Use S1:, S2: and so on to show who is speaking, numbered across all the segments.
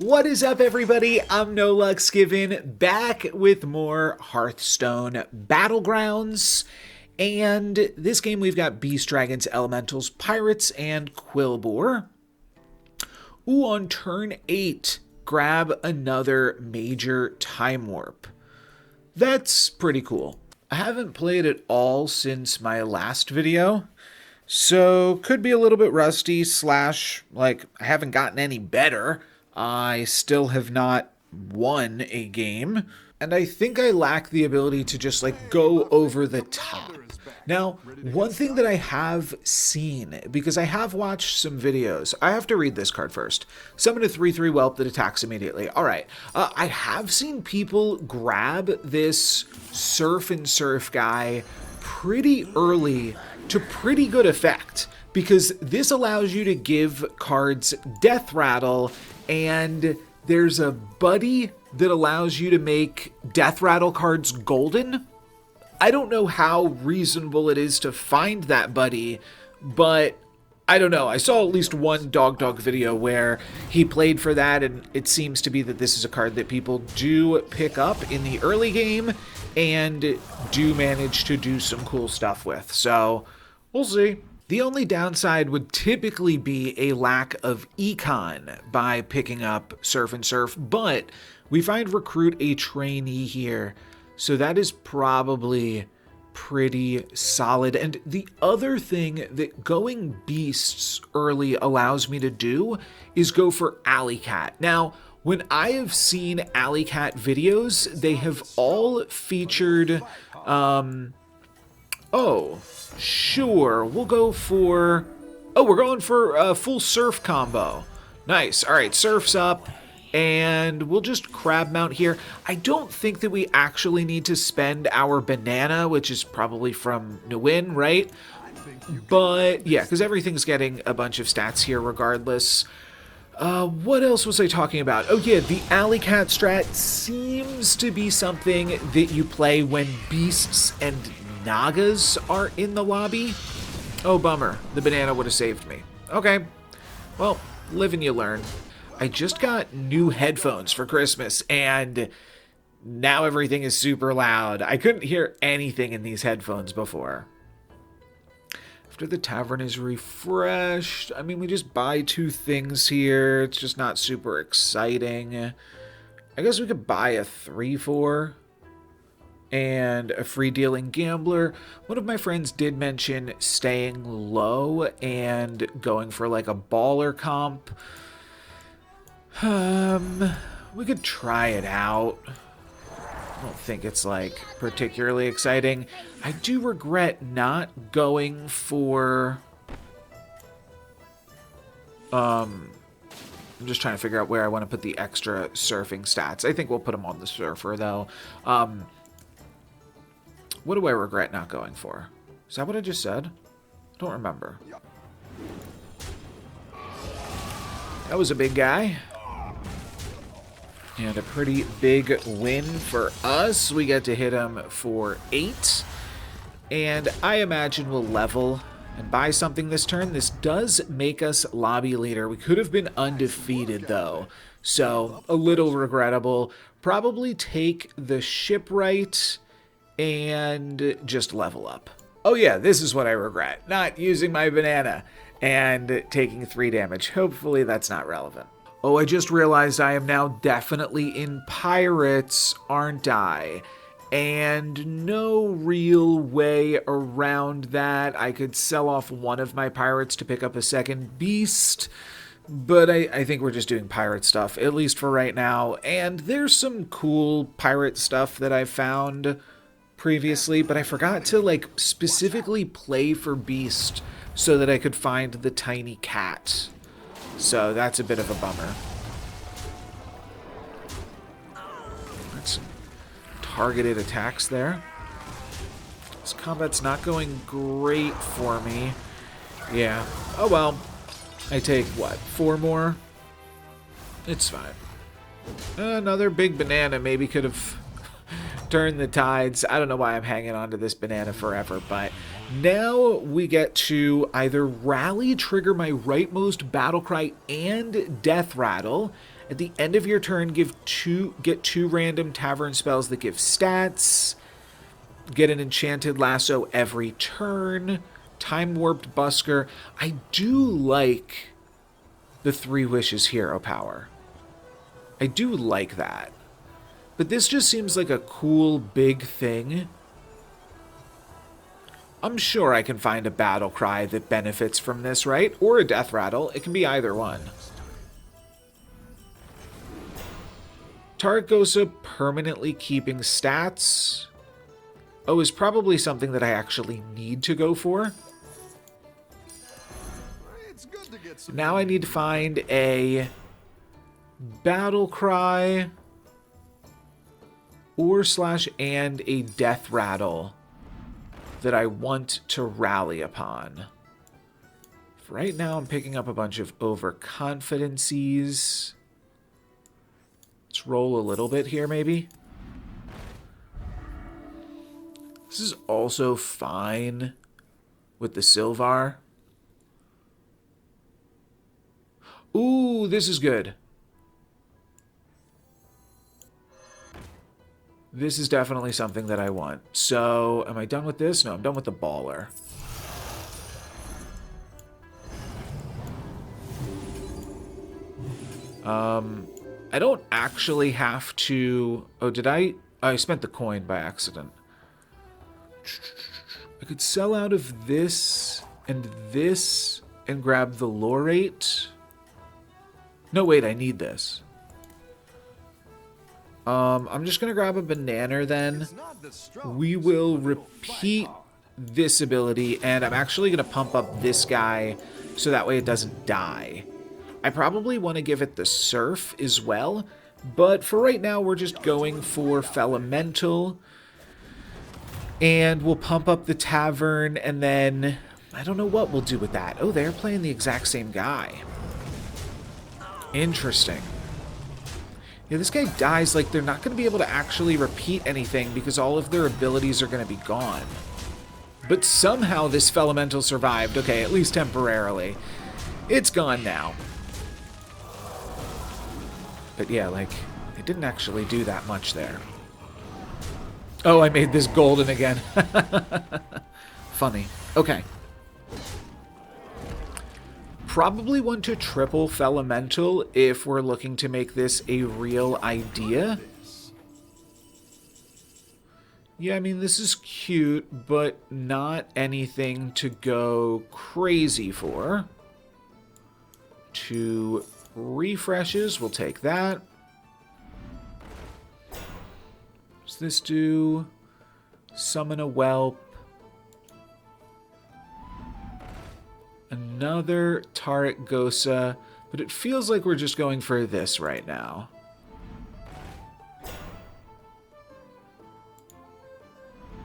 S1: What is up, everybody? I'm NoLucksGiven, back with more Hearthstone Battlegrounds. And this game we've got Beast Dragons, Elementals, Pirates, and Quillboar. Ooh, on turn 8, grab another major Time Warp. That's pretty cool. I haven't played at all since my last video, so could be a little bit rusty slash, like, I haven't gotten any better. I still have not won a game, and I think I lack the ability to just like go over the top. Now, one thing that I have seen, because I have watched some videos, I have to read this card first. Summon a 3/3 whelp that attacks immediately. All right, I have seen people grab this surf and surf guy pretty early to pretty good effect, because this allows you to give cards Death Rattle, and there's a buddy that allows you to make Death Rattle cards golden. I don't know how reasonable it is to find that buddy, but I don't know. I saw at least one Dog video where he played for that, and it seems to be that this is a card that people do pick up in the early game and do manage to do some cool stuff with. So we'll see. The only downside would typically be a lack of econ by picking up Surf and Surf, but we find Recruit a Trainee here, so that is probably pretty solid. And the other thing that going Beasts early allows me to do is go for Alley Cat. Now, when I have seen Alley Cat videos, they have all featured, oh, sure, we'll go for... Oh, we're going for a full surf combo. Nice. All right, surf's up, and we'll just crab mount here. I don't think that we actually need to spend our banana, which is probably from Nguyen, right? But, yeah, because everything's getting a bunch of stats here regardless. What else was I talking about? Oh, yeah, the Alley Cat strat seems to be something that you play when Beasts and Nagas are in the lobby. Oh, bummer. The banana would have saved me. Okay. Well, live and you learn. I just got new headphones for Christmas, and now everything is super loud. I couldn't hear anything in these headphones before. After the tavern is refreshed, I mean, we just buy 2 things here. It's just not super exciting. I guess we could buy a 3/4. And a free dealing gambler. One of my friends did mention staying low and going for like a baller comp. We could try it out. I don't think it's like particularly exciting. I do regret not going for I'm just trying to figure out where I want to put the extra surfing stats. I think we'll put them on the surfer though. What do I regret not going for? Is that what I just said? I don't remember. That was a big guy. And a pretty big win for us. We get to hit him for 8. And I imagine we'll level and buy something this turn. This does make us lobby leader. We could have been undefeated, though. So, a little regrettable. Probably take the shipwright and just level up. Oh yeah, this is what I regret. Not using my banana and taking 3 damage. Hopefully that's not relevant. Oh, I just realized I am now definitely in Pirates, aren't I? And no real way around that. I could sell off one of my Pirates to pick up a second Beast, but I think we're just doing pirate stuff, at least for right now. And there's some cool pirate stuff that I found previously, but I forgot to like specifically play for Beast so that I could find the tiny cat. So that's a bit of a bummer. That's some targeted attacks there. This combat's not going great for me. Yeah. Oh well. I take what? 4 more? It's fine. Another big banana maybe could have turn the tides. I don't know why I'm hanging on to this banana forever, but now we get to either rally, trigger my rightmost battle cry and death rattle, At the end of your turn, get two random tavern spells that give stats. Get an enchanted lasso every turn. Time warped busker. I do like the 3 wishes hero power. I do like that. But this just seems like a cool big thing. I'm sure I can find a battle cry that benefits from this, right? Or a death rattle. It can be either one. Targosa permanently keeping stats. Oh, is probably something that I actually need to go for. Now I need to find a battle cry or / and a death rattle that I want to rally upon. For right now, I'm picking up a bunch of overconfidencies. Let's roll a little bit here, maybe. This is also fine with the Sylvar. Ooh, this is good. This is definitely something that I want. So, am I done with this? No, I'm done with the baller. I don't actually have to... Oh, did I... I spent the coin by accident. I could sell out of this and grab the Lorate. No, wait, I need this. I'm just going to grab a banana then. We will repeat this ability, and I'm actually going to pump up this guy so that way it doesn't die. I probably want to give it the Surf as well, but for right now we're just going for Felemental. And we'll pump up the Tavern, and then I don't know what we'll do with that. Oh, they're playing the exact same guy. Interesting. Yeah, this guy dies like they're not going to be able to actually repeat anything because all of their abilities are going to be gone. But somehow this Felemental survived. Okay, at least temporarily. It's gone now. But yeah, like, it didn't actually do that much there. Oh, I made this golden again. Funny. Okay. Probably want to triple Felemental if we're looking to make this a real idea. Yeah, I mean, this is cute, but not anything to go crazy for. 2 refreshes, we'll take that. Does this do? Summon a whelp. Another Targosa, but it feels like we're just going for this right now.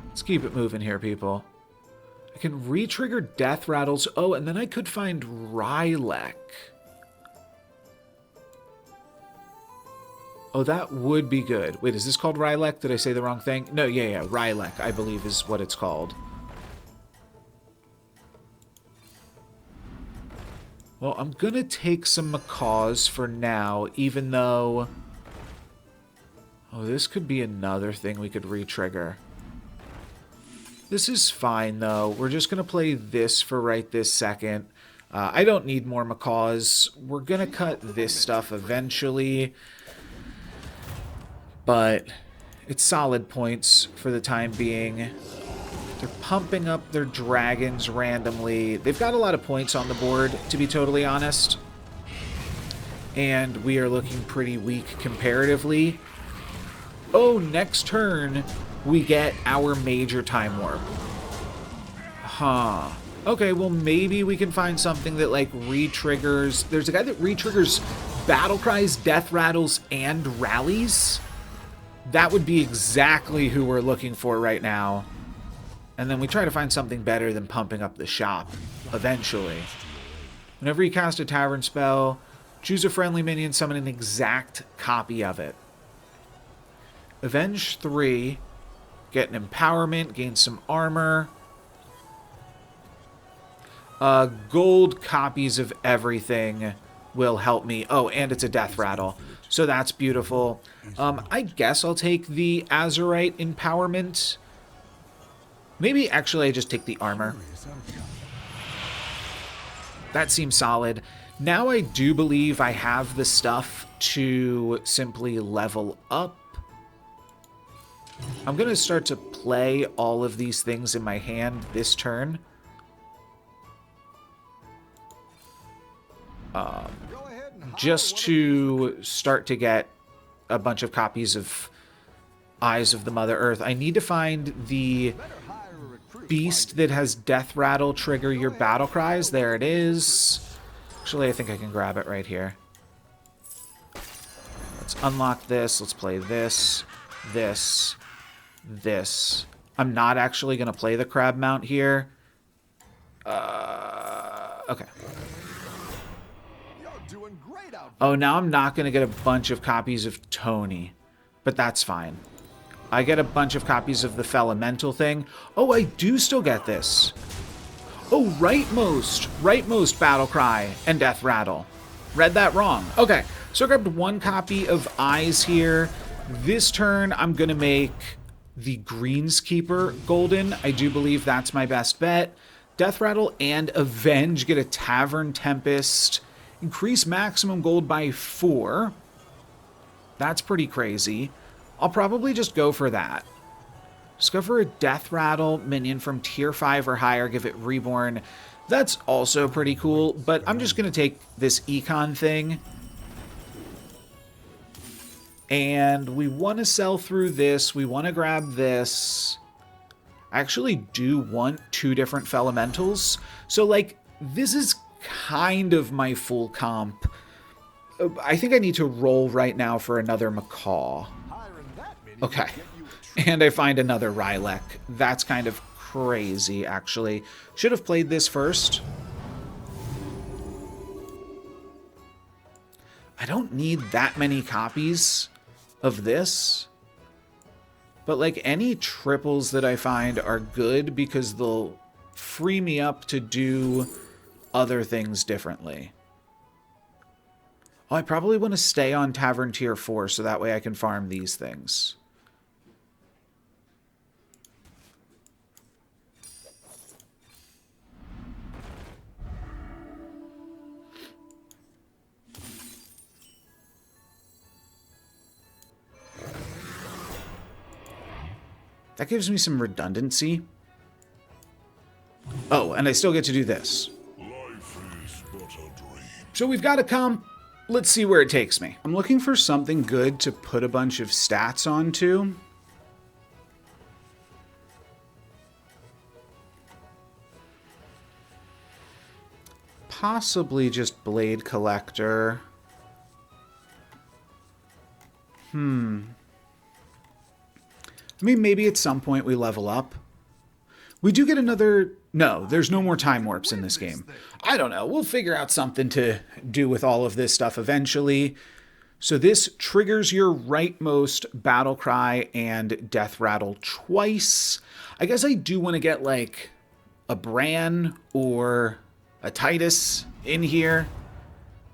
S1: Let's keep it moving here, people. I can re-trigger death rattles. Oh, and then I could find Rylek. Oh, that would be good. Wait, is this called Rylek? Did I say the wrong thing? No, yeah, Rylek, I believe is what it's called. Well, I'm going to take some macaws for now, even though... Oh, this could be another thing we could re-trigger. This is fine, though. We're just going to play this for right this second. I don't need more macaws. We're going to cut this stuff eventually. But it's solid points for the time being. They're pumping up their dragons randomly. They've got a lot of points on the board, to be totally honest. And we are looking pretty weak comparatively. Oh, next turn, we get our major time warp. Huh. Okay, well, maybe we can find something that, like, re-triggers... There's a guy that re-triggers battle cries, death rattles, and rallies. That would be exactly who we're looking for right now. And then we try to find something better than pumping up the shop, eventually. Whenever you cast a tavern spell, choose a friendly minion, summon an exact copy of it. Avenge 3, get an empowerment, gain some armor. Gold copies of everything will help me. Oh, and it's a death rattle. So that's beautiful. I guess I'll take the Azurite empowerment. Maybe actually I just take the armor. That seems solid. Now I do believe I have the stuff to simply level up. I'm going to start to play all of these things in my hand this turn. Just to start to get a bunch of copies of Eyes of the Mother Earth. I need to find the beast that has Death Rattle trigger your battle cries. There it is. Actually, I think I can grab it right here. Let's unlock this. Let's play this, this, this. I'm not actually going to play the crab mount here. Okay. Oh, now I'm not going to get a bunch of copies of Tony, but that's fine. I get a bunch of copies of the Felemental thing. Oh, I do still get this. Oh, rightmost battle cry and death rattle. Read that wrong. Okay, so I grabbed one copy of Eyes here. This turn, I'm going to make the Greenskeeper golden. I do believe that's my best bet. Death rattle and Avenge, get a Tavern Tempest. Increase maximum gold by 4. That's pretty crazy. I'll probably just go for that. Discover a Death Rattle minion from tier 5 or higher, give it Reborn. That's also pretty cool, but I'm just going to take this Econ thing. And we want to sell through this. We want to grab this. I actually do want 2 different Felementals. So, like, this is kind of my full comp. I think I need to roll right now for another Macaw. Okay. And I find another Rylek. That's kind of crazy, actually. Should have played this first. I don't need that many copies of this. But, like, any triples that I find are good because they'll free me up to do other things differently. Oh, I probably want to stay on Tavern Tier 4 so that way I can farm these things. That gives me some redundancy. Oh, and I still get to do this. So we've got a comp. Let's see where it takes me. I'm looking for something good to put a bunch of stats onto. Possibly just Blade Collector. I mean, maybe at some point we level up. We do get another... No, there's no more time warps in this game. I don't know. We'll figure out something to do with all of this stuff eventually. So this triggers your rightmost battle cry and death rattle twice. I guess I do want to get like a Bran or a Titus in here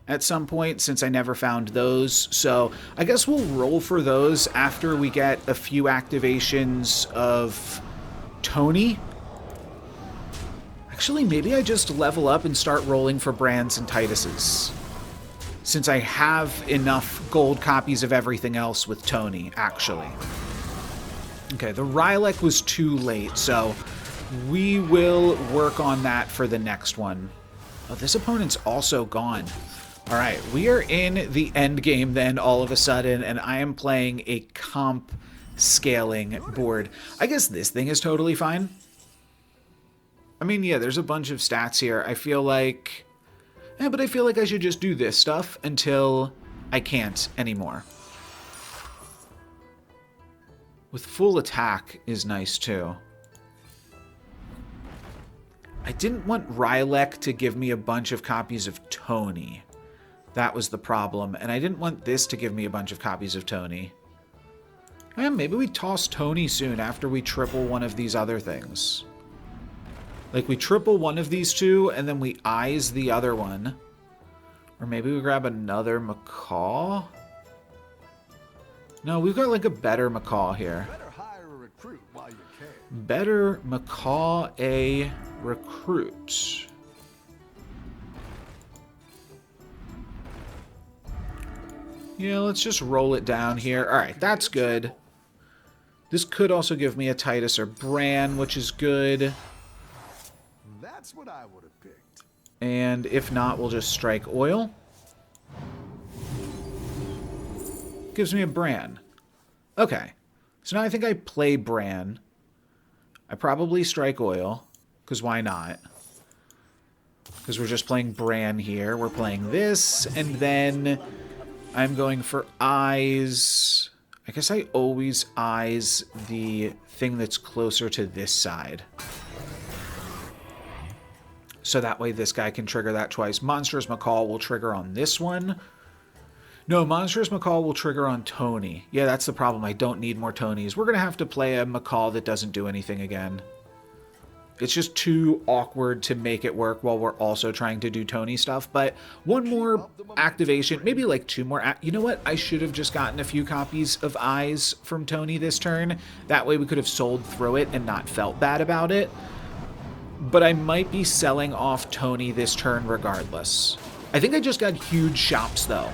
S1: at some point since I never found those. So I guess we'll roll for those after we get a few activations of Tony. Actually, maybe I just level up and start rolling for Brans and Tituses, since I have enough gold copies of everything else with Tony, actually. Okay, the Rylek was too late, so we will work on that for the next one. Oh, this opponent's also gone. All right, we are in the end game then all of a sudden, and I am playing a comp scaling board. I guess this thing is totally fine. I mean, yeah, there's a bunch of stats here. I feel like... Yeah, but I feel like I should just do this stuff until I can't anymore. With full attack is nice, too. I didn't want Rylek to give me a bunch of copies of Tony. That was the problem. And I didn't want this to give me a bunch of copies of Tony. Maybe we toss Tony soon after we triple one of these other things. Like, we triple one of these two, and then we eyes the other one. Or maybe we grab another macaw? No, we've got like a better macaw here.
S2: Better hire a recruit while you can.
S1: Better macaw a recruit. Yeah, let's just roll it down here. Alright, that's good. This could also give me a Titus or Bran, which is good.
S2: That's what I would have picked.
S1: And if not, we'll just strike oil. Gives me a Bran. Okay. So now I think I play Bran. I probably strike oil, because why not? Because we're just playing Bran here. We're playing this, and then I'm going for eyes. I guess I always eyes the thing that's closer to this side. So that way this guy can trigger that twice. Monstrous Macaw will trigger on this one. No, Monstrous Macaw will trigger on Tony. Yeah, that's the problem. I don't need more Tonys. We're going to have to play a Macaw that doesn't do anything again. It's just too awkward to make it work while we're also trying to do Tony stuff. But one more activation, maybe like two more. You know what? I should have just gotten a few copies of Eyes from Tony this turn. That way we could have sold through it and not felt bad about it. But I might be selling off Tony this turn regardless. I think I just got huge shops though.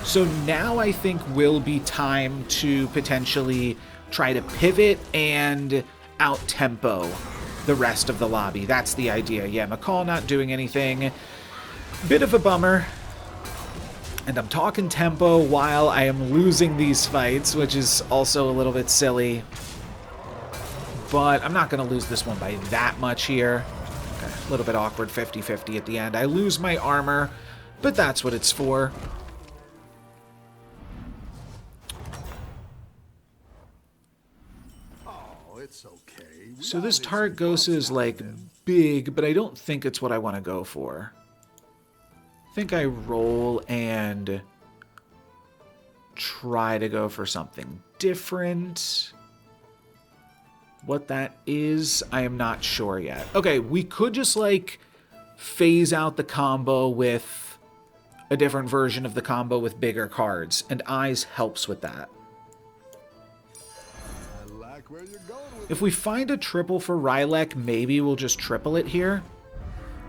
S1: So now I think will be time to potentially try to pivot and out-tempo the rest of the lobby. That's the idea. Yeah, McCall not doing anything. Bit of a bummer. And I'm talking tempo while I am losing these fights, which is also a little bit silly. But I'm not going to lose this one by that much here. Okay, a little bit awkward 50-50 at the end. I lose my armor, but that's what it's for.
S2: It's okay.
S1: So this Targosa is like big, but I don't think it's what I want to go for. I think I roll and try to go for something different. What that is, I am not sure yet. Okay, we could just like phase out the combo with a different version of the combo with bigger cards, and Eyes helps with that.
S2: Where you're going with
S1: If we find a triple for Rylek, maybe we'll just triple it here.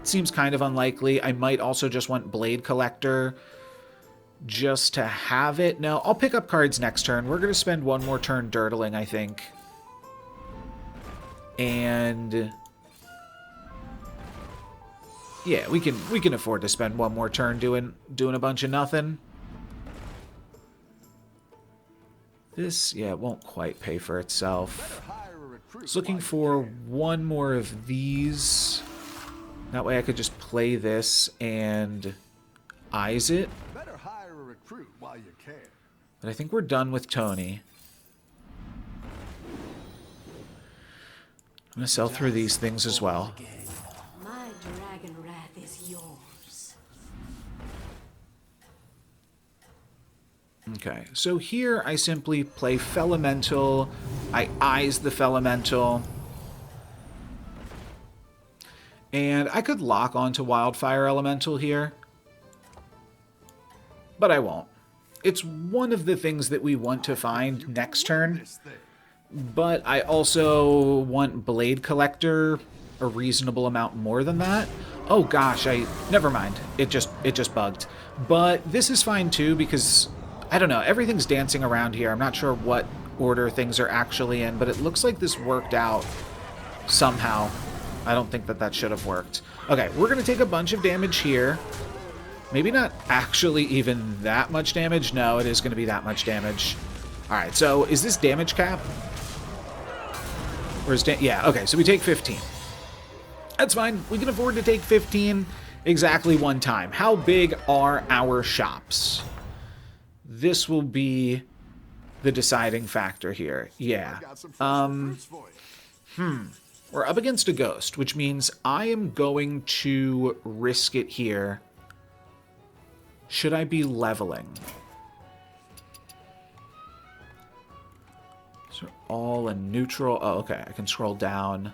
S1: Seems kind of unlikely. I might also just want Blade Collector just to have it. No, I'll pick up cards next turn. We're going to spend one more turn dirtling, I think. And yeah, we can afford to spend one more turn doing a bunch of nothing. This, yeah, it won't quite pay for itself. I was looking for one more of these. That way I could just play this and eyes it.
S2: Better hire a recruit while you can.
S1: But I think we're done with Tony. I'm going to sell through these things as well.
S3: My dragon wrath is yours.
S1: Okay, so here I simply play Felemental. I eyes the Felemental. And I could lock onto Wildfire Elemental here. But I won't. It's one of the things that we want to find next turn. But I also want Blade Collector a reasonable amount more than that. Oh gosh, never mind. It just bugged. But this is fine too because I don't know, everything's dancing around here. I'm not sure what order things are actually in, but it looks like this worked out somehow. I don't think that should have worked. Okay, we're going to take a bunch of damage here. Maybe not actually even that much damage. No, it is going to be that much damage. All right, so is this damage cap? Or is yeah, okay, so we take 15. That's fine. We can afford to take 15 exactly one time. How big are our shops? This will be the deciding factor here. Yeah. We're up against a ghost, which means I am going to risk it here. Should I be leveling? So all a neutral. Oh, okay. I can scroll down.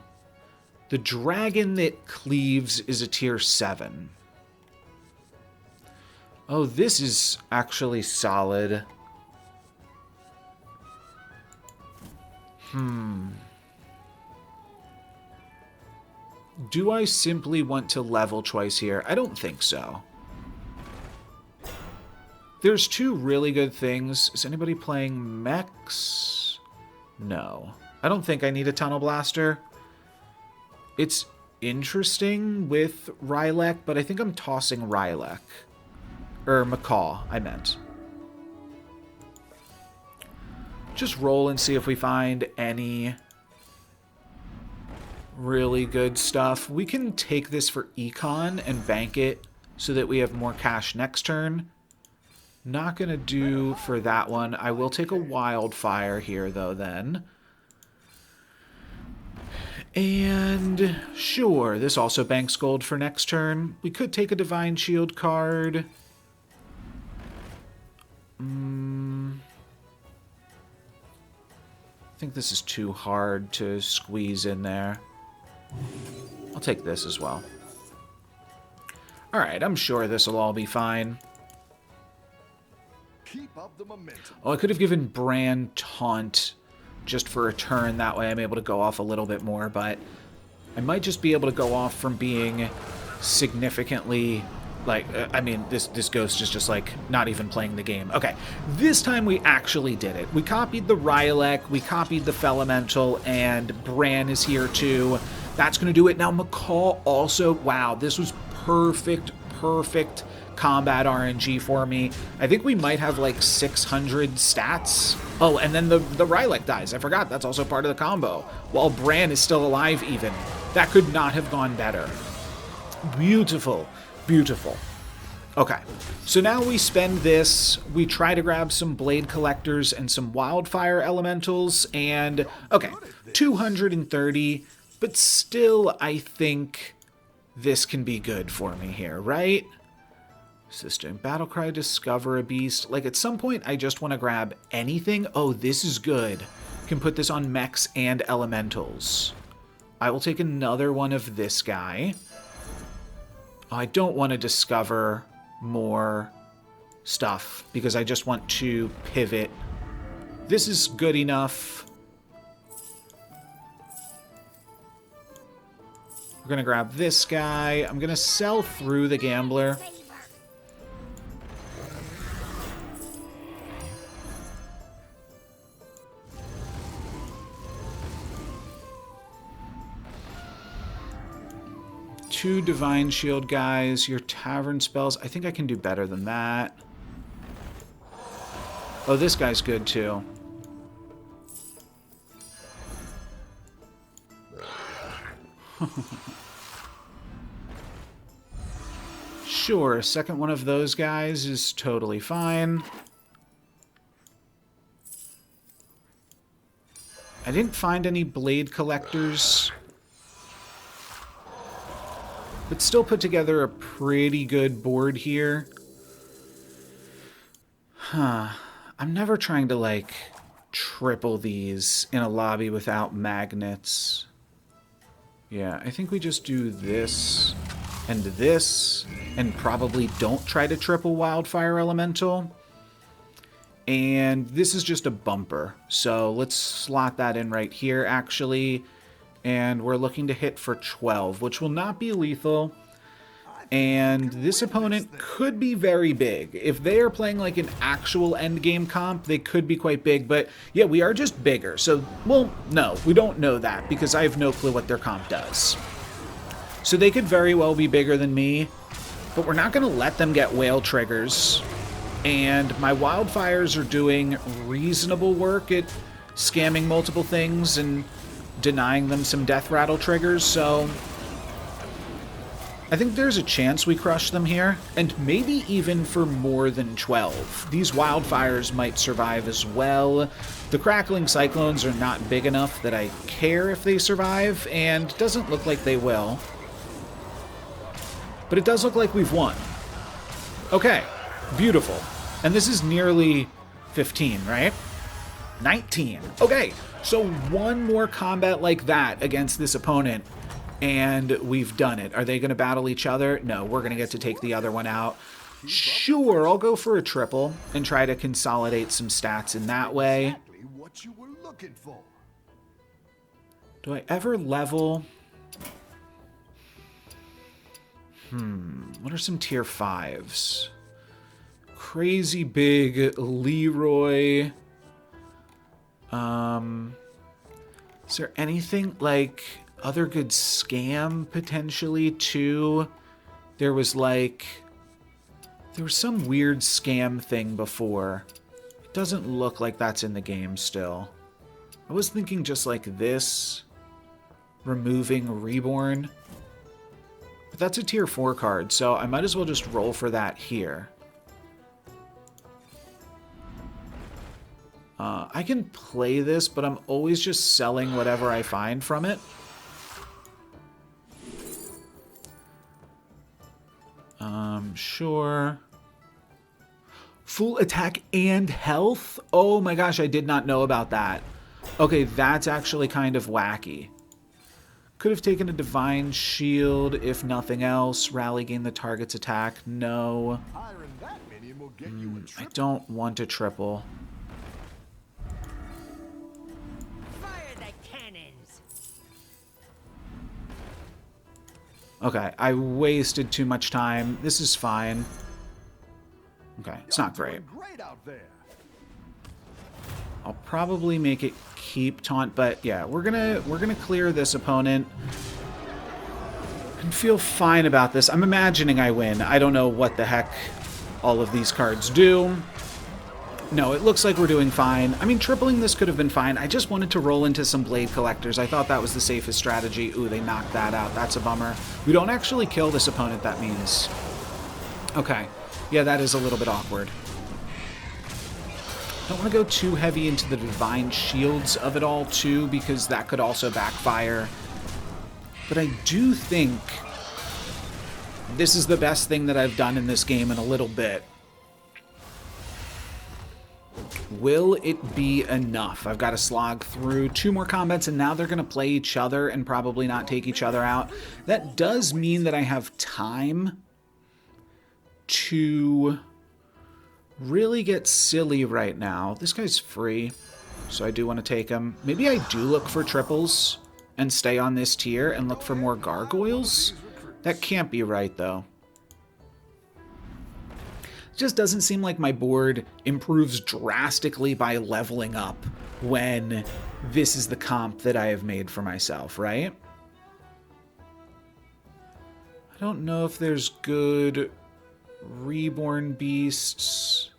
S1: The dragon that cleaves is a tier 7. Oh, this is actually solid. Do I simply want to level choice here? I don't think so. There's two really good things. Is anybody playing mechs? No. I don't think I need a tunnel blaster. It's interesting with Rylek, but I think I'm tossing Rylek. Or Macaw, I meant. Just roll and see if we find any really good stuff. We can take this for econ and bank it so that we have more cash next turn. Not going to do for that one. I will take a wildfire here, though, then. And sure, this also banks gold for next turn. We could take a Divine Shield card. I think this is too hard to squeeze in there. I'll take this as well. Alright, I'm sure this will all be fine.
S2: Keep up the momentum.
S1: Oh, I could have given Bran Taunt just for a turn. That way I'm able to go off a little bit more, but I might just be able to go off from being significantly... Like, I mean, this ghost is just, like, not even playing the game. Okay, this time we actually did it. We copied the Rylek, we copied the Felemental, and Bran is here too. That's going to do it. Now, Macaw also, wow, this was perfect combat RNG for me. I think we might have, like, 600 stats. Oh, and then the Rylek dies. I forgot, that's also part of the combo. While Bran is still alive even. That could not have gone better. Beautiful. Beautiful. Okay, so now we spend this, we try to grab some Blade Collectors and some Wildfire Elementals, and, okay, 230, but still, I think this can be good for me here, right? System Battlecry, Discover a Beast. Like, at some point, I just want to grab anything. Oh, this is good. Can put this on Mechs and Elementals. I will take another one of this guy. I don't want to discover more stuff because I just want to pivot. This is good enough. We're going to grab this guy. I'm going to sell through the Gambler. Two Divine Shield guys, your Tavern spells. I think I can do better than that. Oh, this guy's good too. Sure, second one of those guys is totally fine. I didn't find any Blade Collectors, but still put together a pretty good board here. Huh. I'm never trying to, like, triple these in a lobby without magnets. Yeah, I think we just do this, and probably don't try to triple Wildfire Elemental. And this is just a bumper, so let's slot that in right here, actually. And we're looking to hit for 12, which will not be lethal. And this opponent could be very big. If they are playing like an actual endgame comp, they could be quite big. But yeah, we are just bigger. So, well, no, we don't know that because I have no clue what their comp does. So they could very well be bigger than me, but we're not going to let them get whale triggers. And my wildfires are doing reasonable work at scamming multiple things and denying them some death rattle triggers, so I think there's a chance we crush them here, and maybe even for more than 12. These wildfires might survive as well. The crackling cyclones are not big enough that I care if they survive, and it doesn't look like they will. But it does look like we've won. Okay, beautiful. And this is nearly 15, right? 19. Okay, so one more combat like that against this opponent, and we've done it. Are they going to battle each other? No, we're going to get to take the other one out. Sure, I'll go for a triple and try to consolidate some stats in that way.
S2: Exactly what you were looking for.
S1: Do I ever level? What are some tier 5s? Crazy Big, Leroy. Is there anything like other good scam potentially too? There was some weird scam thing before. It doesn't look like that's in the game still. I was thinking just like this, removing Reborn. But that's a tier 4 card, so I might as well just roll for that here. I can play this, but I'm always just selling whatever I find from it. Sure. Full attack and health? Oh my gosh, I did not know about that. Okay, that's actually kind of wacky. Could have taken a Divine Shield, if nothing else. Rally, gain the target's attack. No.
S2: Hiring that minion will get you a
S1: I
S2: triple.
S1: don't want a triple.
S4: Fire the cannons!
S1: Okay, I wasted too much time. This is fine. Okay, it's not great.
S2: Great out there.
S1: I'll probably make it keep taunt, but yeah, we're gonna clear this opponent and feel fine about this. I'm imagining I win. I don't know what the heck all of these cards do. No, it looks like we're doing fine. I mean, tripling this could have been fine. I just wanted to roll into some Blade Collectors. I thought that was the safest strategy. Ooh, they knocked that out. That's a bummer. We don't actually kill this opponent, that means. Okay. Yeah, that is a little bit awkward. Don't want to go too heavy into the Divine Shields of it all, too, because that could also backfire. But I do think this is the best thing that I've done in this game in a little bit. Will it be enough? I've got to slog through 2 more combats, and now they're going to play each other and probably not take each other out. That does mean that I have time to really get silly right now. This guy's free, so I do want to take him. Maybe I do look for triples and stay on this tier and look for more gargoyles. That can't be right, though. It just doesn't seem like my board improves drastically by leveling up when this is the comp that I have made for myself, right? I don't know if there's good Reborn Beasts.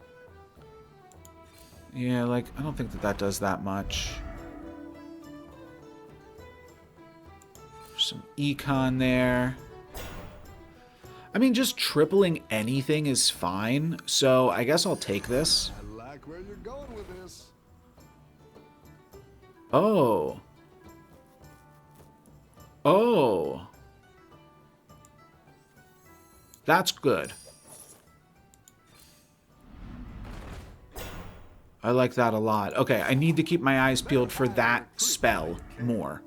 S1: Yeah, like, I don't think that that does that much. There's some Econ there. I mean, just tripling anything is fine, so I guess I'll take this.
S2: I like where you're going with this.
S1: Oh. Oh. That's good. I like that a lot. Okay, I need to keep my eyes peeled for that spell more.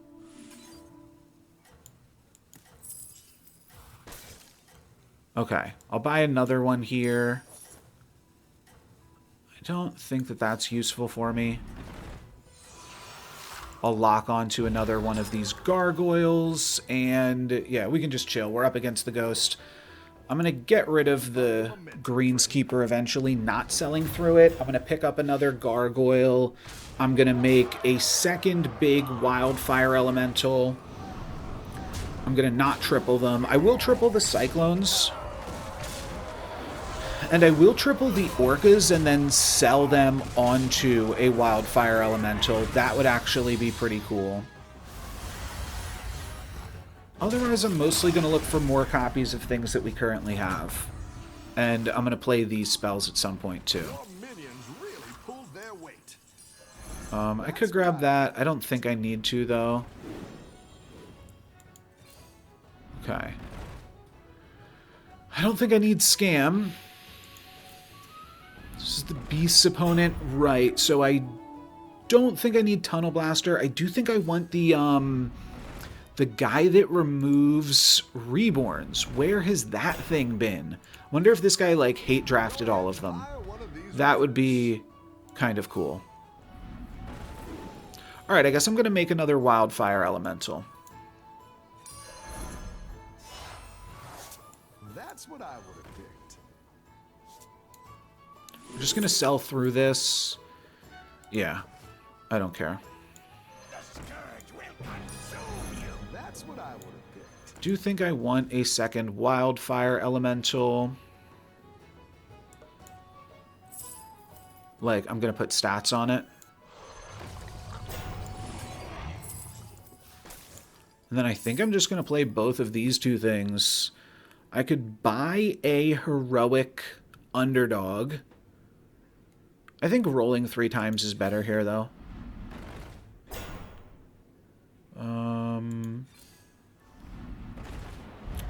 S1: Okay, I'll buy another one here. I don't think that that's useful for me. I'll lock onto another one of these gargoyles, and yeah, we can just chill. We're up against the ghost. I'm going to get rid of the Greenskeeper eventually, not selling through it. I'm going to pick up another gargoyle. I'm going to make a second big wildfire elemental. I'm going to not triple them. I will triple the cyclones. And I will triple the orcas and then sell them onto a wildfire elemental. That would actually be pretty cool. Otherwise, I'm mostly going to look for more copies of things that we currently have. And I'm going to play these spells at some point, too.
S2: Your minions really pulled their weight.
S1: I could grab that. I don't think I need to, though. Okay. I don't think I need Scam. This is the Beast's opponent. Right, so I don't think I need Tunnel Blaster. I do think I want the The guy that removes reborns. Where has that thing been? Wonder if this guy, like, hate drafted all of them. That would be kind of cool. Alright, I guess I'm going to make another Wildfire Elemental.
S2: That's what I would have picked.
S1: I'm just going to sell through this. Yeah, I don't care.
S2: That's what I would have picked.
S1: Do you think I want a second Wildfire Elemental? Like, I'm going to put stats on it. And then I think I'm just going to play both of these two things. I could buy a heroic underdog. I think rolling 3 times is better here, though.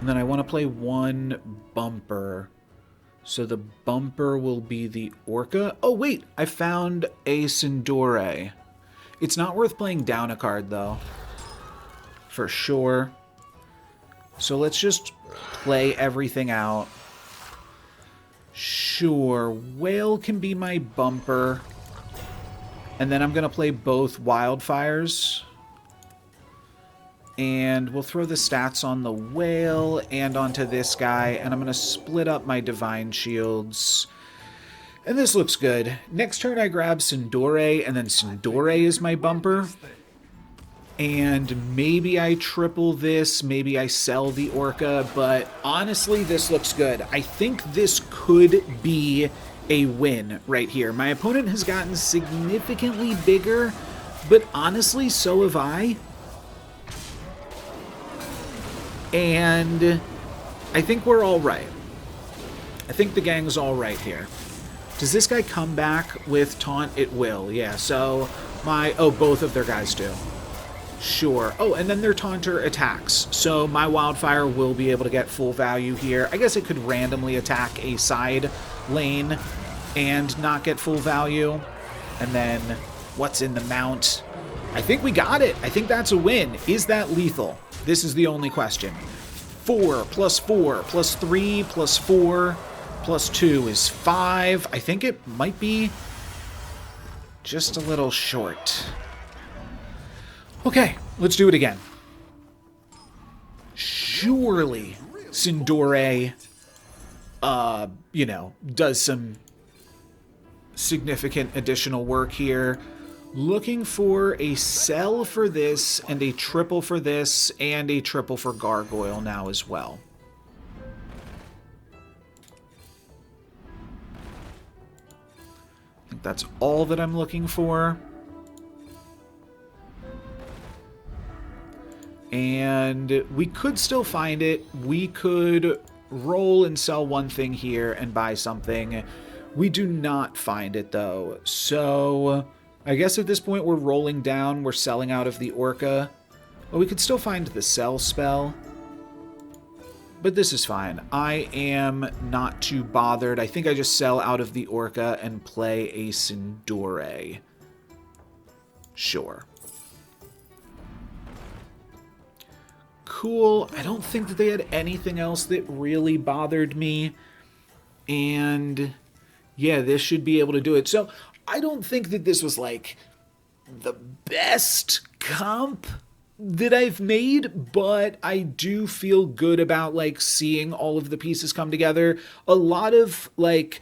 S1: And then I want to play 1 bumper. So the bumper will be the Orca. Oh, wait! I found a Sindore. It's not worth playing down a card, though. For sure. So let's just play everything out. Sure, Whale can be my bumper. And then I'm going to play both Wildfires. And we'll throw the stats on the Whale and onto this guy. And I'm going to split up my Divine Shields. And this looks good. Next turn I grab Sindore, and then Sindore is my bumper. And maybe I triple this, maybe I sell the Orca, but honestly, this looks good. I think this could be a win right here. My opponent has gotten significantly bigger, but honestly, so have I. And I think we're all right. I think the gang's all right here. Does this guy come back with Taunt? It will, yeah. So both of their guys do. Sure. Oh, and then their Taunter attacks. So my Wildfire will be able to get full value here. I guess it could randomly attack a side lane and not get full value. And then what's in the mount? I think we got it. I think that's a win. Is that lethal? This is the only question. 4 plus 4 plus 3 plus 4 plus 2 is 5. I think it might be just a little short. Okay, let's do it again. Surely Sindore, does some significant additional work here. Looking for a sell for this, and a triple for this, and a triple for Gargoyle now as well. I think that's all that I'm looking for. And we could still find it. We could roll and sell one thing here and buy something. We do not find it, though. So I guess at this point we're rolling down. We're selling out of the Orca. Well, we could still find the sell spell. But this is fine. I am not too bothered. I think I just sell out of the Orca and play a Sindore. Sure. Cool. I don't think that they had anything else that really bothered me. And yeah, this should be able to do it. So I don't think that this was like the best comp that I've made, but I do feel good about like seeing all of the pieces come together. A lot of like,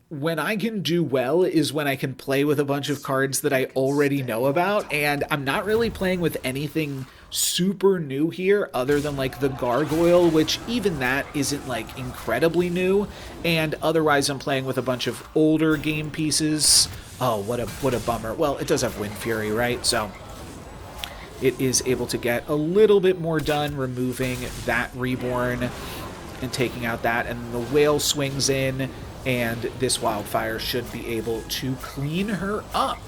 S1: when I can do well is when I can play with a bunch of cards that I already know about, and I'm not really playing with anything super new here other than like the Gargoyle, which even that isn't like incredibly new, and otherwise I'm playing with a bunch of older game pieces. Oh, what a bummer. Well, it does have Wind Fury, right? So it is able to get a little bit more done removing that Reborn and taking out that, and the Whale swings in, and this Wildfire should be able to clean her up.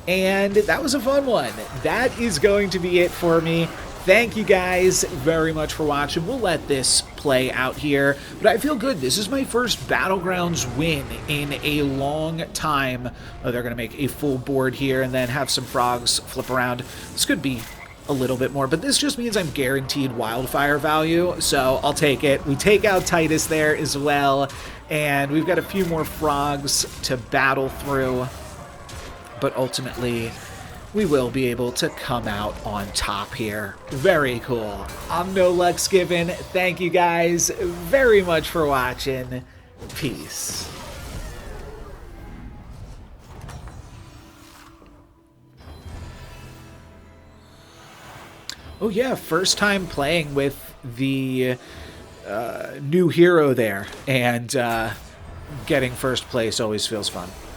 S1: And that was a fun one. That is going to be it for me. Thank you guys very much for watching. We'll let this play out here, but I feel good. This is my first Battlegrounds win in a long time. Oh, they're going to make a full board here and then have some frogs flip around. This could be a little bit more, but this just means I'm guaranteed wildfire value, so I'll take it. We take out Titus there as well, and we've got a few more frogs to battle through, but ultimately we will be able to come out on top here. Very cool. I'm NoLucksGiven. Thank you guys very much for watching. Peace. Oh yeah, first time playing with the new hero there, and getting first place always feels fun.